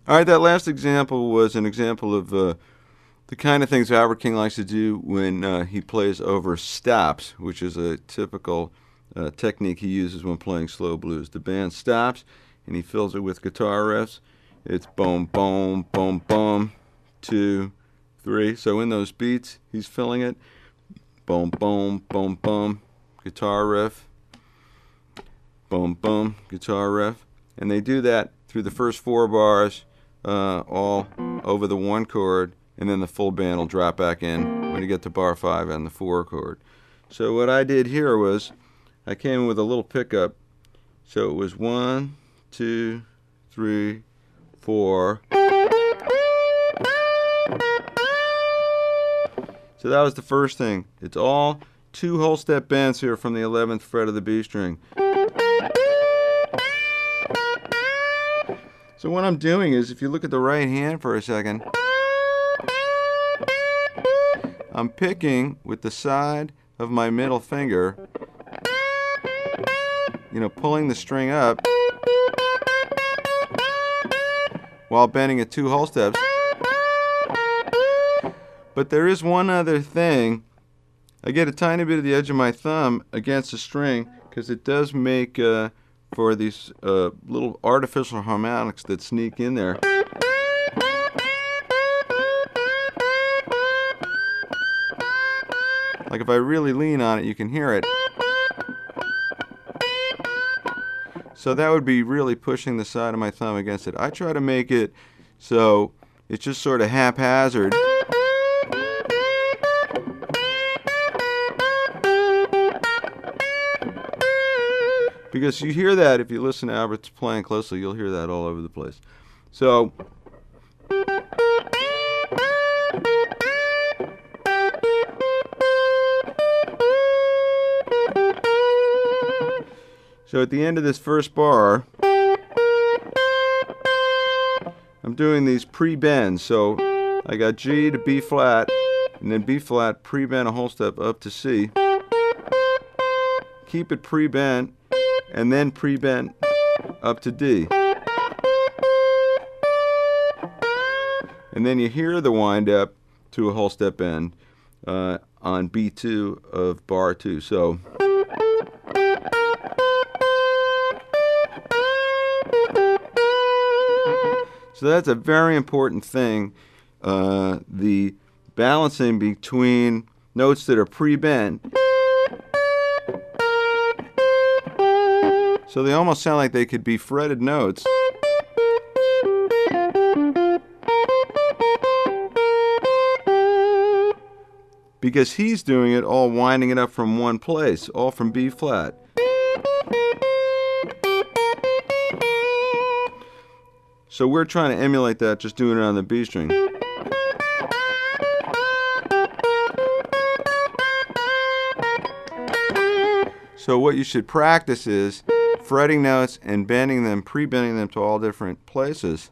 All right, that last example was an example of the kind of things Albert King likes to do when he plays over stops, which is a typical technique he uses when playing slow blues. The band stops, and he fills it with guitar riffs. It's boom, boom, boom, boom, 2, 3. So in those beats, he's filling it. Boom, boom, boom, boom, guitar riff. Boom, boom, guitar riff. And they do that through the first 4 bars, all over the 1 chord, and then the full band will drop back in when you get to bar 5 and the 4 chord. So what I did here was I came in with a little pickup. So it was 1, 2, 3, 4. So that was the first thing. It's all 2 whole step bends here from the 11th fret of the B string. So what I'm doing is, if you look at the right hand for a second, I'm picking with the side of my middle finger, pulling the string up while bending it 2 whole steps. But there is one other thing. I get a tiny bit of the edge of my thumb against the string because it does make for these little artificial harmonics that sneak in there. Like if I really lean on it, you can hear it. So that would be really pushing the side of my thumb against it. I try to make it so it's just sort of haphazard. Because you hear that, if you listen to Albert's playing closely, you'll hear that all over the place. So at the end of this first bar, I'm doing these pre-bends. So I got G to B flat, and then B flat, pre-bend a whole step up to C. Keep it pre-bent, and then pre-bent up to D. And then you hear the wind up to a whole step bend on B2 of bar 2. So that's a very important thing, the balancing between notes that are pre-bent. So they almost sound like they could be fretted notes. Because he's doing it all winding it up from one place, all from B flat. So we're trying to emulate that, just doing it on the B string. So what you should practice is fretting notes and bending them, pre-bending them to all different places.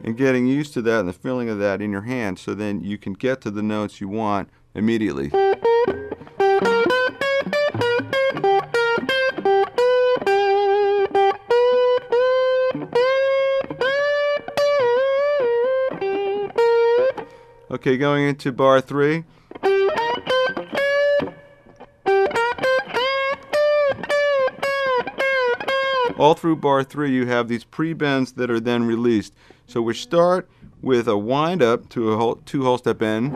And getting used to that and the feeling of that in your hand, so then you can get to the notes you want immediately. Okay, going into bar 3. All through bar 3 you have these pre-bends that are then released. So we start with a wind up to a 2 whole step bend.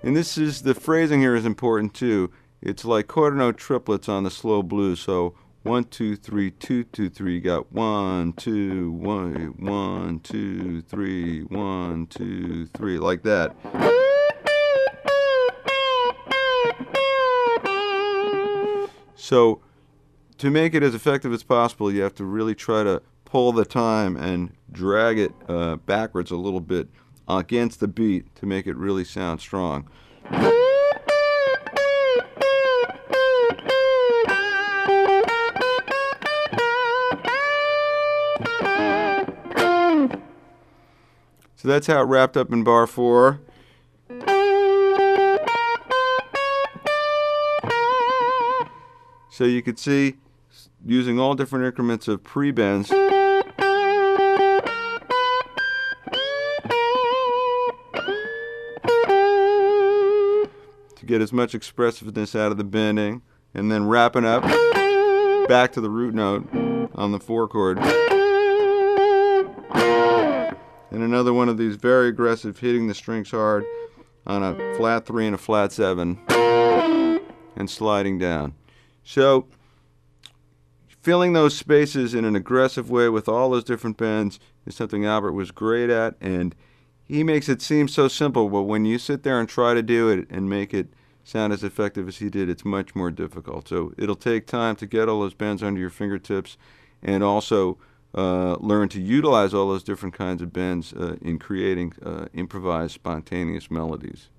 And this is, the phrasing here is important too. It's like quarter note triplets on the slow blues. So 1, 2, 3, 2, 2, 3. You got 1, 2, 1, 1, 2, 3, 1, 2, 3, like that. So to make it as effective as possible, you have to really try to pull the time and drag it backwards a little bit against the beat to make it really sound strong. So that's how it wrapped up in bar 4. So you could see, using all different increments of pre-bends, to get as much expressiveness out of the bending, and then wrapping up back to the root note on the 4 chord. And another one of these very aggressive, hitting the strings hard on a flat 3 and a flat 7, and sliding down. So filling those spaces in an aggressive way with all those different bends is something Albert was great at, and he makes it seem so simple, but when you sit there and try to do it and make it sound as effective as he did, it's much more difficult. So it'll take time to get all those bends under your fingertips, and also learn to utilize all those different kinds of bends in creating improvised, spontaneous melodies.